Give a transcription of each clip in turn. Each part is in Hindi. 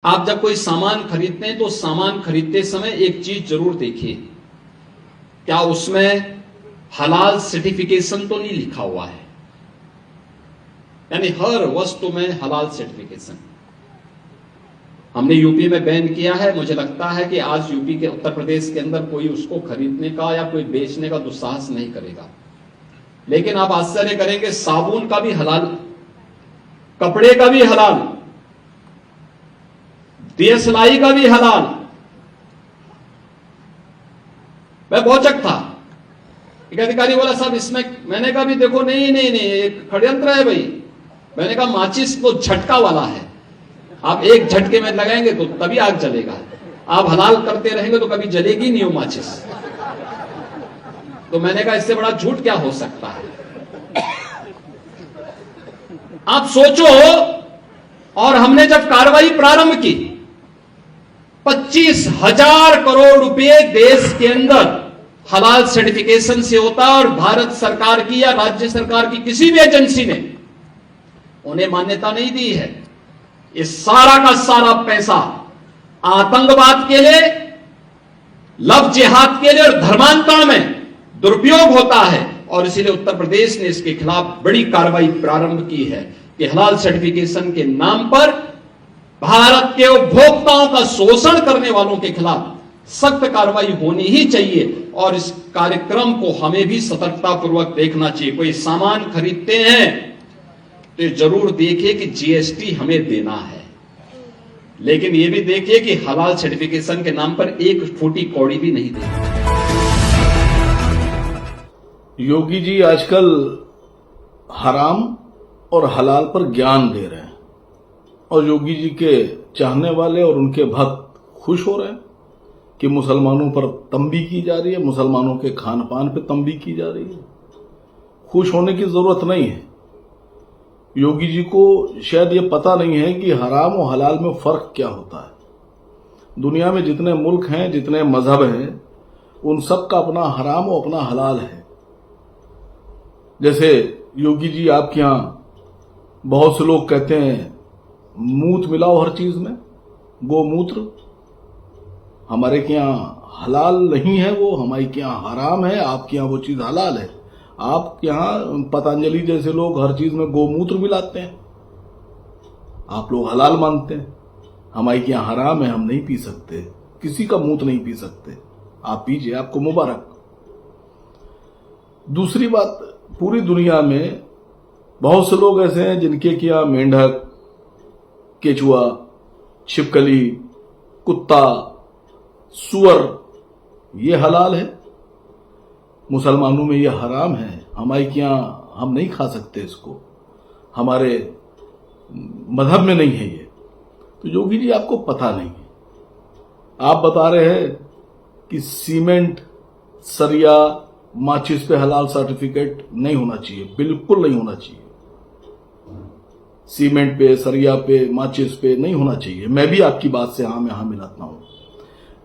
आप जब कोई सामान खरीदते हैं तो सामान खरीदते समय एक चीज जरूर देखिए, क्या उसमें हलाल सर्टिफिकेशन तो नहीं लिखा हुआ है। यानी हर वस्तु में हलाल सर्टिफिकेशन। हमने यूपी में बैन किया है। मुझे लगता है कि आज यूपी के उत्तर प्रदेश के अंदर कोई उसको खरीदने का या कोई बेचने का दुस्साहस नहीं करेगा। लेकिन आप आश्चर्य करेंगे, साबुन का भी हलाल, कपड़े का भी हलाल, दियसलाई का भी हलाल। मैं भौचक था। एक अधिकारी बोला, साहब इसमें, मैंने कहा भी देखो, नहीं नहीं नहीं, एक षड्यंत्र है भाई। मैंने कहा माचिस तो झटका वाला है, आप एक झटके में लगाएंगे तो तभी आग जलेगा। आप हलाल करते रहेंगे तो कभी जलेगी नहीं वो माचिस। तो मैंने कहा इससे बड़ा झूठ क्या हो सकता है। आप सोचो, और हमने जब कार्रवाई प्रारंभ की, 25,000 करोड़ रुपए देश के अंदर हलाल सर्टिफिकेशन से होता है, और भारत सरकार की या राज्य सरकार की किसी भी एजेंसी ने उन्हें मान्यता नहीं दी है। इस सारा का सारा पैसा आतंकवाद के लिए, लव जिहाद के लिए और धर्मांतरण में दुरुपयोग होता है। और इसीलिए उत्तर प्रदेश ने इसके खिलाफ बड़ी कार्रवाई प्रारंभ की है कि हलाल सर्टिफिकेशन के नाम पर भारत के उपभोक्ताओं का शोषण करने वालों के खिलाफ सख्त कार्रवाई होनी ही चाहिए। और इस कार्यक्रम को हमें भी सतर्कतापूर्वक देखना चाहिए। कोई सामान खरीदते हैं तो जरूर देखिए कि जीएसटी हमें देना है, लेकिन यह भी देखिए कि हलाल सर्टिफिकेशन के नाम पर एक फूटी कौड़ी भी नहीं देनी। योगी जी आजकल हराम और हलाल पर ज्ञान दे रहे हैं, और योगी जी के चाहने वाले और उनके भक्त खुश हो रहे हैं कि मुसलमानों पर तंबी की जा रही है, मुसलमानों के खान पान पर तंबी की जा रही है। खुश होने की जरूरत नहीं है। योगी जी को शायद ये पता नहीं है कि हराम और हलाल में फर्क क्या होता है। दुनिया में जितने मुल्क हैं, जितने मजहब हैं, उन सब का अपना हराम और अपना हलाल है। जैसे योगी जी आपके यहां बहुत से लोग कहते हैं मूत मिलाओ हर चीज में, गोमूत्र। हमारे के यहाँ हलाल नहीं है वो, हमारे के यहाँ हराम है, आपके यहाँ वो चीज हलाल है। आपके यहाँ पतंजलि जैसे लोग हर चीज में गोमूत्र मिलाते हैं, आप लोग हलाल मानते हैं। हमारे के यहाँ हराम है, हम नहीं पी सकते, किसी का मूत नहीं पी सकते। आप पीजिए, आपको मुबारक। दूसरी बात, पूरी दुनिया में बहुत से लोग ऐसे हैं जिनके क्या मेंढक, केचुआ, छिपकली, कुत्ता, सुअर ये हलाल है। मुसलमानों में ये हराम है। हमारे यहाँ हम नहीं खा सकते इसको, हमारे मजहब में नहीं है ये। तो योगी जी आपको पता नहीं है। आप बता रहे हैं कि सीमेंट, सरिया, माचिस पे हलाल सर्टिफिकेट नहीं होना चाहिए, बिल्कुल नहीं होना चाहिए। सीमेंट पे, सरिया पे, माचिस पे नहीं होना चाहिए। मैं भी आपकी बात से हाँ में हाँ मिलाता हूं।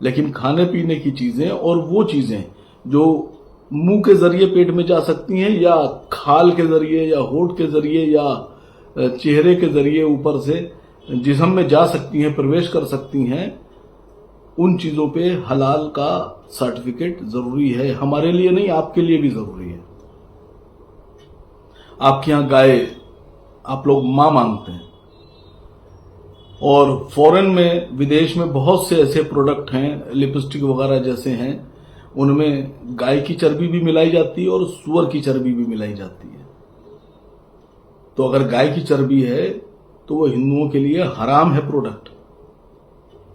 लेकिन खाने पीने की चीजें और वो चीजें जो मुंह के जरिए पेट में जा सकती हैं, या खाल के जरिए, या होठ के जरिए, या चेहरे के जरिए ऊपर से जिस्म में जा सकती हैं, प्रवेश कर सकती हैं, उन चीजों पे हलाल का सर्टिफिकेट जरूरी है। हमारे लिए नहीं, आपके लिए भी जरूरी है। आपके यहां गाय आप लोग मां मानते हैं, और फॉरेन में, विदेश में बहुत से ऐसे प्रोडक्ट हैं, लिपस्टिक वगैरह जैसे हैं, उनमें गाय की चर्बी भी मिलाई जाती है और सूअर की चर्बी भी मिलाई जाती है। तो अगर गाय की चर्बी है तो वो हिंदुओं के लिए हराम है प्रोडक्ट।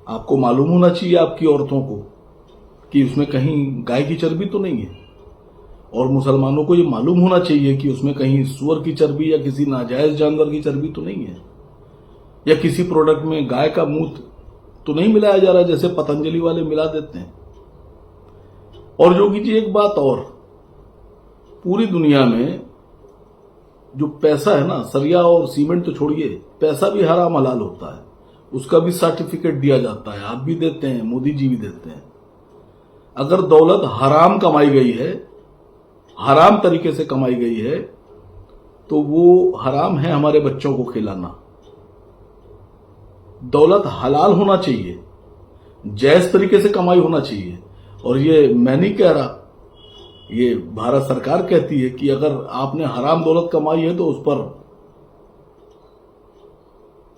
आपको मालूम होना चाहिए, आपकी औरतों को, कि उसमें कहीं गाय की चर्बी तो नहीं है। और मुसलमानों को ये मालूम होना चाहिए कि उसमें कहीं सूअर की चर्बी या किसी नाजायज जानवर की चर्बी तो नहीं है, या किसी प्रोडक्ट में गाय का मूत तो नहीं मिलाया जा रहा जैसे पतंजलि वाले मिला देते हैं। और योगी जी एक बात और, पूरी दुनिया में जो पैसा है ना, सरिया और सीमेंट तो छोड़िए, पैसा भी हराम हलाल होता है, उसका भी सर्टिफिकेट दिया जाता है। आप भी देते हैं, मोदी जी भी देते हैं। अगर दौलत हराम कमाई गई है, हराम तरीके से कमाई गई है, तो वो हराम है हमारे बच्चों को खिलाना। दौलत हलाल होना चाहिए, जायज तरीके से कमाई होना चाहिए। और ये मैं नहीं कह रहा, ये भारत सरकार कहती है कि अगर आपने हराम दौलत कमाई है तो उस पर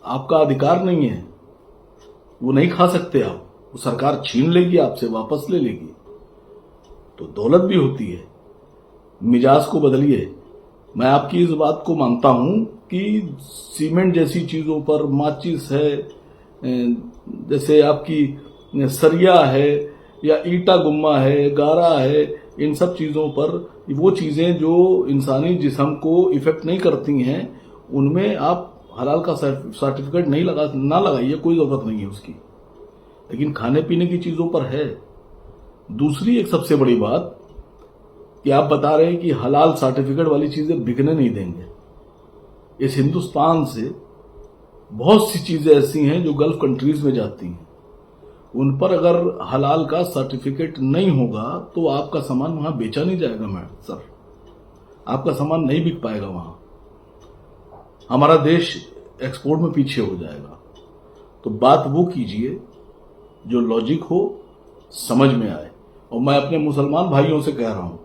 आपका अधिकार नहीं है, वो नहीं खा सकते आप, वो सरकार छीन लेगी आपसे, वापस ले लेगी। तो दौलत भी होती है, मिजाज को बदलिए। मैं आपकी इस बात को मानता हूं कि सीमेंट जैसी चीजों पर, माचिस है, जैसे आपकी सरिया है या ईटा गुम्मा है, गारा है, इन सब चीजों पर, वो चीजें जो इंसानी जिस्म को इफेक्ट नहीं करती हैं, उनमें आप हलाल का सर्टिफिकेट ना लगाइए, कोई जरूरत नहीं है उसकी। लेकिन खाने पीने की चीजों पर है। दूसरी एक सबसे बड़ी बात कि आप बता रहे हैं कि हलाल सर्टिफिकेट वाली चीजें बिकने नहीं देंगे। इस हिंदुस्तान से बहुत सी चीजें ऐसी हैं जो गल्फ कंट्रीज में जाती हैं, उन पर अगर हलाल का सर्टिफिकेट नहीं होगा तो आपका सामान वहां बेचा नहीं जाएगा मैडम सर, आपका सामान नहीं बिक पाएगा वहां, हमारा देश एक्सपोर्ट में पीछे हो जाएगा। तो बात वो कीजिए जो लॉजिक हो, समझ में आए। और मैं अपने मुसलमान भाइयों से कह रहा हूं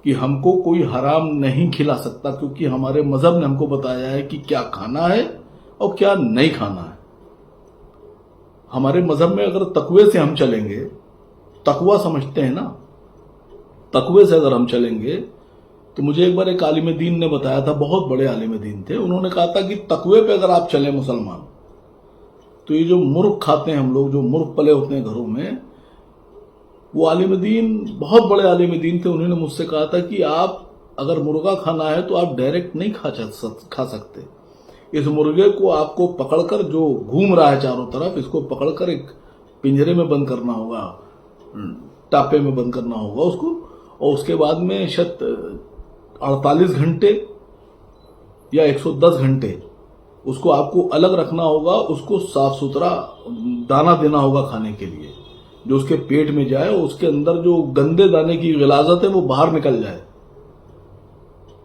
कि हमको कोई हराम नहीं खिला सकता, क्योंकि हमारे मजहब ने हमको बताया है कि क्या खाना है और क्या नहीं खाना है। हमारे मजहब में अगर तकवे से हम चलेंगे, तकवा समझते हैं ना, तकवे से अगर हम चलेंगे, तो मुझे एक बार एक आलिम दीन ने बताया था, बहुत बड़े आलिम दीन थे, उन्होंने कहा था कि तकवे पे अगर आप चले मुसलमान, तो ये जो मुर्ग खाते हैं हम लोग, जो मुर्ग पले होते हैं घरों में, वो आलिम दीन, बहुत बड़े आलिम दीन थे, उन्होंने मुझसे कहा था कि आप अगर मुर्गा खाना है तो आप डायरेक्ट नहीं खा सकते। इस मुर्गे को आपको पकड़कर, जो घूम रहा है चारों तरफ, इसको पकड़कर एक पिंजरे में बंद करना होगा, टापे में बंद करना होगा उसको, और उसके बाद में शायद 48 घंटे या 110 घंटे उसको आपको अलग रखना होगा, उसको साफ सुथरा दाना देना होगा खाने के लिए, जो उसके पेट में जाए और उसके अंदर जो गंदे दाने की गिलाजत है वो बाहर निकल जाए।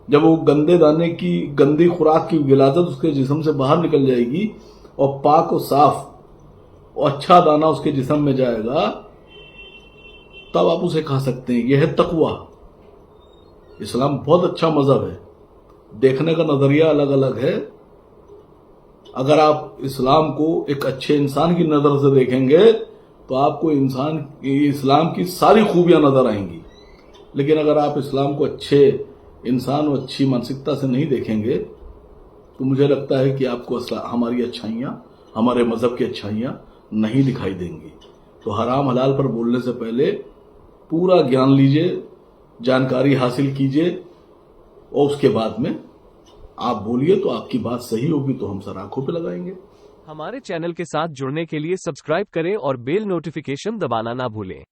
जब वो गंदे दाने की, गंदी खुराक की गिलाजत उसके जिस्म से बाहर निकल जाएगी और पाक और साफ और अच्छा दाना उसके जिस्म में जाएगा, तब आप उसे खा सकते हैं। यह है तकवा। इस्लाम बहुत अच्छा मजहब है, देखने का नजरिया अलग अलग है। अगर आप इस्लाम को एक अच्छे इंसान की नजर से देखेंगे तो आपको इस्लाम की सारी खूबियां नजर आएंगी। लेकिन अगर आप इस्लाम को अच्छे इंसान और अच्छी मानसिकता से नहीं देखेंगे तो मुझे लगता है कि आपको हमारी अच्छाइयां, हमारे मजहब की अच्छाइयां नहीं दिखाई देंगी। तो हराम हलाल पर बोलने से पहले पूरा ज्ञान लीजिए, जानकारी हासिल कीजिए, और उसके बाद में आप बोलिए तो आपकी बात सही होगी तो हम सर आंखों पे लगाएंगे। हमारे चैनल के साथ जुड़ने के लिए सब्सक्राइब करें और बेल नोटिफिकेशन दबाना ना भूलें।